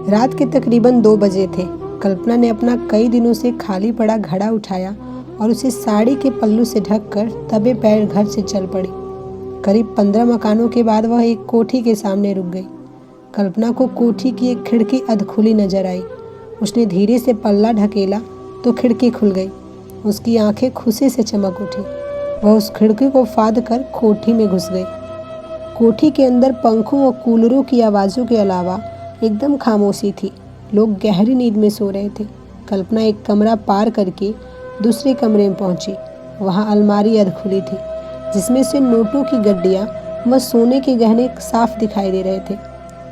रात के तकरीबन 2 बजे थे। कल्पना ने अपना कई दिनों से खाली पड़ा घड़ा उठाया और उसे साड़ी के पल्लू से ढककर दबे पैर घर से चल पड़ी। करीब 15 मकानों के बाद वह एक कोठी के सामने रुक गई। कल्पना को कोठी की एक खिड़की अधखुली नजर आई। उसने धीरे से पल्ला ढकेला तो खिड़की खुल गई। उसकी आंखें खुशी से चमक उठी। वह उस खिड़की को फाड़ कर कोठी में घुस गई। कोठी के अंदर पंखों और कूलरों की आवाज़ों के अलावा एकदम खामोशी थी। लोग गहरी नींद में सो रहे थे। कल्पना एक कमरा पार करके दूसरे कमरे में पहुंची। वहां अलमारी अधखुली थी, जिसमें से नोटों की गड्डियां व सोने के गहने साफ दिखाई दे रहे थे।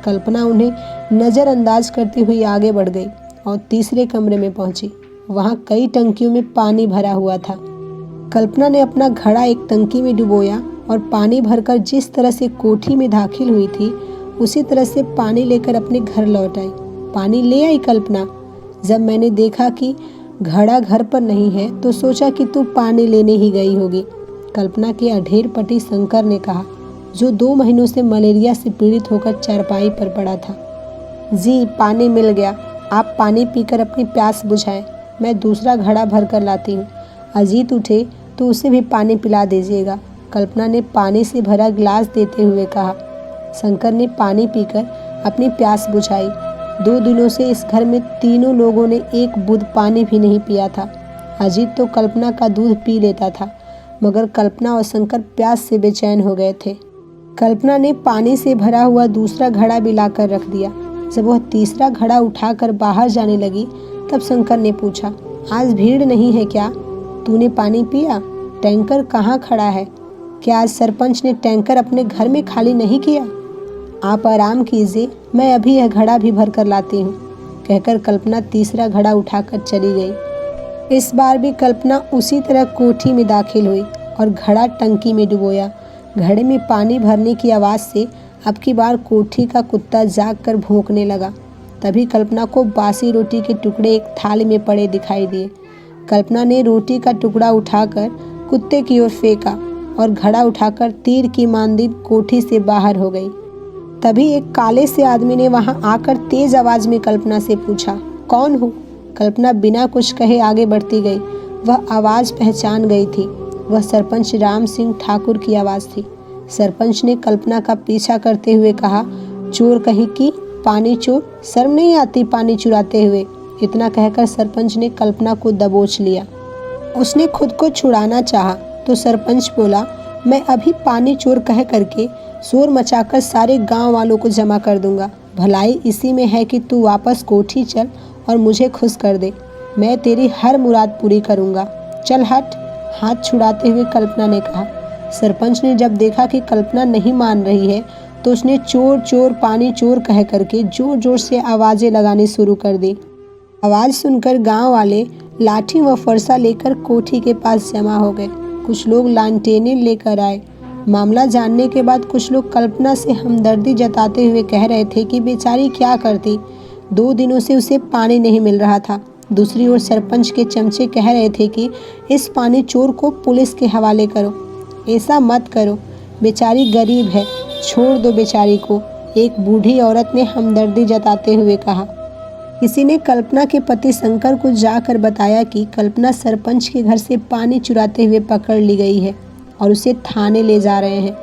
कल्पना उन्हें नज़रअंदाज करती हुई आगे बढ़ गई और तीसरे कमरे में पहुंची। वहां कई टंकियों में पानी भरा हुआ था। कल्पना ने अपना घड़ा एक टंकी में डुबोया और पानी भरकर जिस तरह से कोठी में दाखिल हुई थी उसी तरह से पानी लेकर अपने घर लौट आई। पानी ले आई कल्पना। जब मैंने देखा कि घड़ा घर पर नहीं है तो सोचा कि तू पानी लेने ही गई होगी, कल्पना के अधेड़ पटी शंकर ने कहा, जो 2 महीनों से मलेरिया से पीड़ित होकर चारपाई पर पड़ा था। जी, पानी मिल गया। आप पानी पीकर अपनी प्यास बुझाएं, मैं दूसरा घड़ा भर कर लाती हूँ। अजीत उठे तो उसे भी पानी पिला दीजिएगा, कल्पना ने पानी से भरा गिलास देते हुए कहा। शंकर ने पानी पीकर अपनी प्यास बुझाई। 2 दिनों से इस घर में तीनों लोगों ने एक बूंद पानी भी नहीं पिया था। अजीत तो कल्पना का दूध पी लेता था, मगर कल्पना और शंकर प्यास से बेचैन हो गए थे। कल्पना ने पानी से भरा हुआ दूसरा घड़ा भी लाकर रख दिया। जब वह तीसरा घड़ा उठाकर बाहर जाने लगी तब शंकर ने पूछा, आज भीड़ नहीं है क्या? तूने पानी पिया? टैंकर कहाँ खड़ा है? क्या आज सरपंच ने टैंकर अपने घर में खाली नहीं किया? आप आराम कीजिए, मैं अभी यह घड़ा भी भर कर लाती हूँ, कहकर कल्पना तीसरा घड़ा उठाकर चली गई। इस बार भी कल्पना उसी तरह कोठी में दाखिल हुई और घड़ा टंकी में डुबोया। घड़े में पानी भरने की आवाज़ से अब की बार कोठी का कुत्ता जाग कर भौंकने लगा। तभी कल्पना को बासी रोटी के टुकड़े एक थाली में पड़े दिखाई दिए। कल्पना ने रोटी का टुकड़ा उठाकर कुत्ते की ओर फेंका और घड़ा उठाकर तीर की मांदी कोठी से बाहर हो गई। तभी एक काले से आदमी ने वहां आकर तेज आवाज में कल्पना से पूछा, कौन हो? कल्पना बिना कुछ कहे आगे बढ़ती गई। वह आवाज पहचान गई थी। वह सरपंच राम सिंह ठाकुर की आवाज थी। सरपंच ने कल्पना का पीछा करते हुए कहा, चोर कहीं की, पानी चोर, शर्म नहीं आती पानी चुराते हुए? इतना कहकर सरपंच ने कल्पना को दबोच लिया। उसने खुद को छुड़ाना चाहा तो सरपंच बोला, मैं अभी पानी चोर कह करके शोर मचाकर सारे गांव वालों को जमा कर दूंगा। भलाई इसी में है कि तू वापस कोठी चल और मुझे खुश कर दे। मैं तेरी हर मुराद पूरी करूंगा। चल हट, हाथ छुड़ाते हुए कल्पना ने कहा। सरपंच ने जब देखा कि कल्पना नहीं मान रही है तो उसने चोर चोर पानी चोर कह करके जोर जोर से आवाज़ें लगानी शुरू कर दी। आवाज़ सुनकर गांव वाले लाठी व फरसा लेकर कोठी के पास जमा हो गए। कुछ लोग लालटेनें लेकर आए। मामला जानने के बाद कुछ लोग कल्पना से हमदर्दी जताते हुए कह रहे थे कि बेचारी क्या करती, 2 दिनों से उसे पानी नहीं मिल रहा था। दूसरी ओर सरपंच के चमचे कह रहे थे कि इस पानी चोर को पुलिस के हवाले करो। ऐसा मत करो, बेचारी गरीब है, छोड़ दो बेचारी को, एक बूढ़ी औरत ने हमदर्दी जताते हुए कहा। किसी ने कल्पना के पति शंकर को जाकर बताया कि कल्पना सरपंच के घर से पानी चुराते हुए पकड़ ली गई है और उसे थाने ले जा रहे हैं।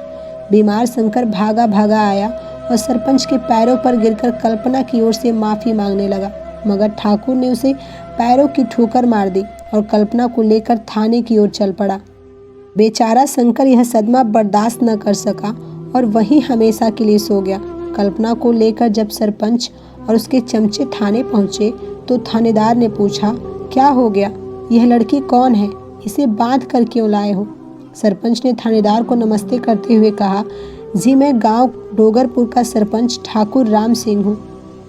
बीमार शंकर भागा भागा आया और सरपंच के पैरों पर गिरकर कल्पना की ओर से माफ़ी मांगने लगा, मगर ठाकुर ने उसे पैरों की ठोकर मार दी और कल्पना को लेकर थाने की ओर चल पड़ा। बेचारा शंकर यह सदमा बर्दाश्त न कर सका और वहीं हमेशा के लिए सो गया। कल्पना को लेकर जब सरपंच और उसके चमचे थाने पहुंचे तो थानेदार ने पूछा, क्या हो गया? यह लड़की कौन है? इसे बांध कर क्यों लाए हो? सरपंच ने थानेदार को नमस्ते करते हुए कहा, जी मैं गांव डोगरपुर का सरपंच ठाकुर राम सिंह हूँ।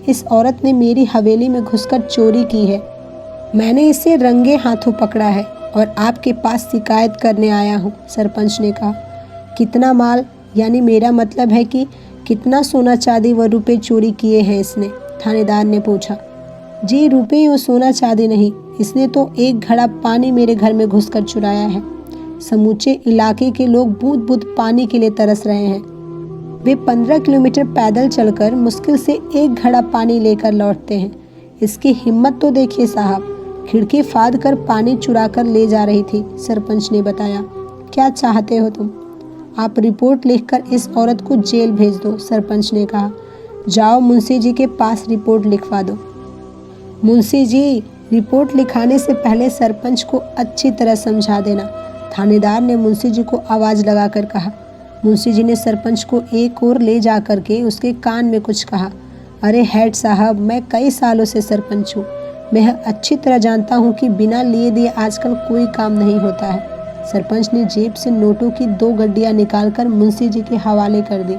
इस औरत ने मेरी हवेली में घुसकर चोरी की है। मैंने इसे रंगे हाथों पकड़ा है और आपके पास शिकायत करने आया हूँ, सरपंच ने कहा। कितना माल, यानी मेरा मतलब है कि कितना सोना चांदी व रुपए चोरी किए हैं इसने? थानेदार ने पूछा। जी रुपए और सोना चांदी नहीं, इसने तो एक घड़ा पानी मेरे घर में घुसकर चुराया है। समूचे इलाके के लोग बूंद बूंद पानी के लिए तरस रहे हैं। वे 15 किलोमीटर पैदल चलकर मुश्किल से एक घड़ा पानी लेकर लौटते हैं। इसकी हिम्मत तो देखिए साहब, खिड़की फाड़ कर पानी चुरा कर ले जा रही थी, सरपंच ने बताया। क्या चाहते हो तुम? आप रिपोर्ट लिखकर इस औरत को जेल भेज दो, सरपंच ने कहा। जाओ मुंशी जी के पास रिपोर्ट लिखवा दो। मुंशी जी, रिपोर्ट लिखाने से पहले सरपंच को अच्छी तरह समझा देना, थानेदार ने मुंशी जी को आवाज़ लगाकर कहा। मुंशी जी ने सरपंच को एक ओर ले जा कर के उसके कान में कुछ कहा। अरे हेड साहब, मैं कई सालों से सरपंच हूँ, मैं अच्छी तरह जानता हूँ कि बिना लिए दिए आजकल कोई काम नहीं होता है। सरपंच ने जेब से नोटों की 2 गड्डियाँ निकालकर मुंशी जी के हवाले कर दी।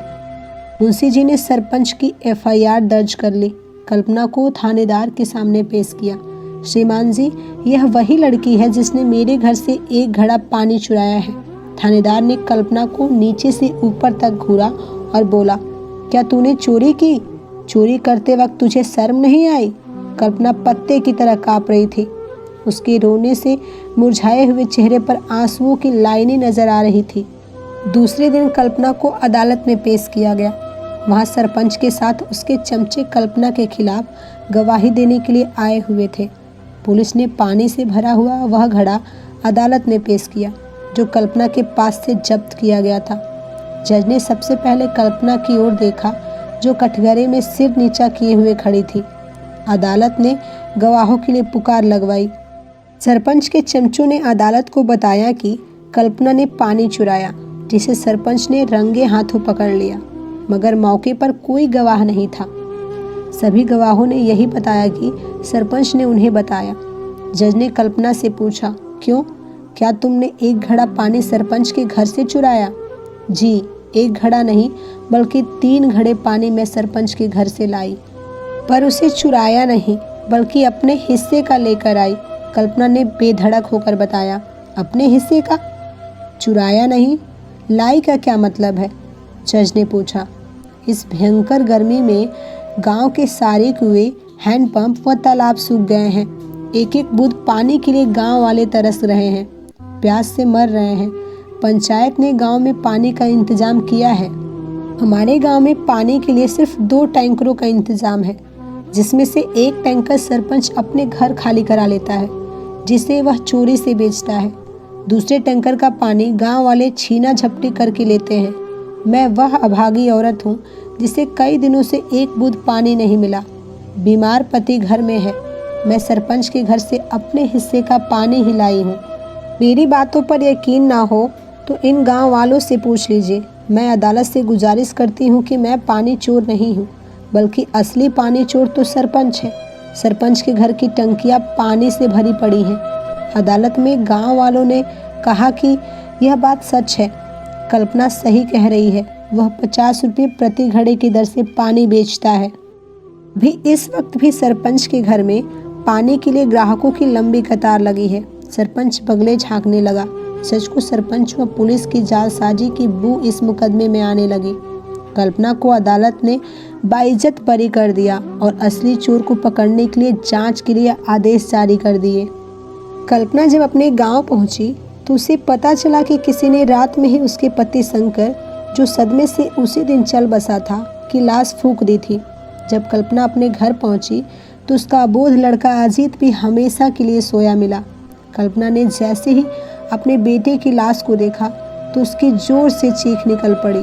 मुंशी जी ने सरपंच की FIR दर्ज कर ली, कल्पना को थानेदार के सामने पेश किया। श्रीमान जी, यह वही लड़की है जिसने मेरे घर से एक घड़ा पानी चुराया है। थानेदार ने कल्पना को नीचे से ऊपर तक घूरा और बोला, क्या तूने चोरी की? चोरी करते वक्त तुझे शर्म नहीं आई? कल्पना पत्ते की तरह काँप रही थी। उसके रोने से मुरझाए हुए चेहरे पर आंसुओं की लाइनें नजर आ रही थी। दूसरे दिन कल्पना को अदालत में पेश किया गया। वहाँ सरपंच के साथ उसके चमचे कल्पना के खिलाफ गवाही देने के लिए आए हुए थे। पुलिस ने पानी से भरा हुआ वह घड़ा अदालत में पेश किया, जो कल्पना के पास से जब्त किया गया था। जज ने सबसे पहले कल्पना की ओर देखा, जो कटघरे में सिर नीचा किए हुए खड़ी थी। अदालत ने गवाहों के लिए पुकार लगवाई। सरपंच के चमचों ने अदालत को बताया कि कल्पना ने पानी चुराया, जिसे सरपंच ने रंगे हाथों पकड़ लिया, मगर मौके पर कोई गवाह नहीं था। सभी गवाहों ने यही बताया कि सरपंच ने उन्हें बताया। जज ने कल्पना से पूछा, क्यों, क्या तुमने एक घड़ा पानी सरपंच के घर से चुराया? जी, एक घड़ा नहीं बल्कि 3 घड़े पानी मैं सरपंच के घर से लाई, पर उसे चुराया नहीं बल्कि अपने हिस्से का लेकर आई, कल्पना ने बेधड़क होकर बताया। अपने हिस्से का? चुराया नहीं, लाई का क्या मतलब है? जज ने पूछा। इस भयंकर गर्मी में गांव के सारे कुएं, हैंडपंप व तालाब सूख गए हैं। एक एक बूंद पानी के लिए गांव वाले तरस रहे हैं, प्यास से मर रहे हैं। पंचायत ने गांव में पानी का इंतजाम किया है। हमारे गांव में पानी के लिए सिर्फ 2 टैंकरों का इंतजाम है, जिसमें से एक टैंकर सरपंच अपने घर खाली करा लेता है, जिसे वह चोरी से बेचता है। दूसरे टैंकर का पानी गांव वाले छीना झपटी करके लेते हैं। मैं वह अभागी औरत हूँ जिसे कई दिनों से एक बूंद पानी नहीं मिला। बीमार पति घर में है। मैं सरपंच के घर से अपने हिस्से का पानी ही लाई हूँ। मेरी बातों पर यकीन ना हो तो इन गांव वालों से पूछ लीजिए। मैं अदालत से गुजारिश करती हूँ कि मैं पानी चोर नहीं हूँ, बल्कि असली पानी चोर तो सरपंच है। सरपंच के घर की टंकियाँ पानी से भरी पड़ी हैं। अदालत में गांव वालों ने कहा कि यह बात सच है। कल्पना सही कह रही है। वह 50 रुपये प्रति घड़े की दर से पानी बेचता है। भी इस वक्त भी सरपंच के घर में पानी के लिए ग्राहकों की लंबी कतार लगी है। सरपंच बगले झांकने लगा। सच को सरपंच व पुलिस की जालसाजी की बू इस मुकदमे में आने लगी। कल्पना को अदालत ने बाइज्जत बरी कर दिया और असली चोर को पकड़ने के लिए जांच के लिए आदेश जारी कर दिए। कल्पना जब अपने गांव पहुंची तो उसे पता चला कि किसी ने रात में ही उसके पति शंकर, जो सदमे से उसी दिन चल बसा था, की लाश फूंक दी थी। जब कल्पना अपने घर पहुंची तो उसका अबोध लड़का अजीत भी हमेशा के लिए सोया मिला। कल्पना ने जैसे ही अपने बेटे की लाश को देखा तो उसकी जोर से चीख निकल पड़ी।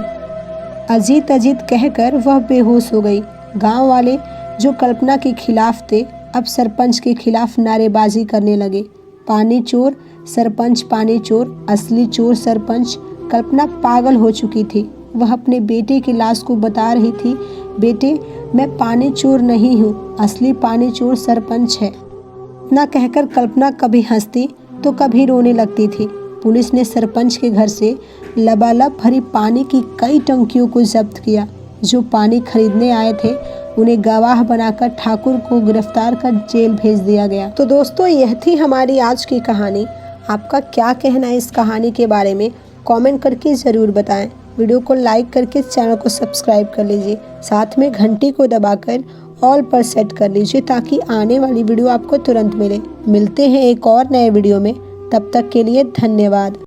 अजीत अजीत कहकर वह बेहोश हो गई। गांव वाले जो कल्पना के खिलाफ थे, अब सरपंच के खिलाफ नारेबाजी करने लगे। पानी चोर सरपंच, पानी चोर, असली चोर सरपंच। कल्पना पागल हो चुकी थी। वह अपने बेटे की लाश को बता रही थी, बेटे मैं पानी चोर नहीं हूँ, असली पानी चोर सरपंच है। इतना कहकर कल्पना कभी हंसती तो कभी रोने लगती थी। पुलिस ने सरपंच के घर से लबालब भरी पानी की कई टंकियों को जब्त किया। जो पानी खरीदने आए थे उन्हें गवाह बनाकर ठाकुर को गिरफ्तार कर जेल भेज दिया गया। तो दोस्तों, यह थी हमारी आज की कहानी। आपका क्या कहना है इस कहानी के बारे में कमेंट करके ज़रूर बताएं। वीडियो को लाइक करके चैनल को सब्सक्राइब कर लीजिए। साथ में घंटी को दबाकर ऑल पर सेट कर लीजिए ताकि आने वाली वीडियो आपको तुरंत मिले। मिलते हैं एक और नए वीडियो में, तब तक के लिए धन्यवाद।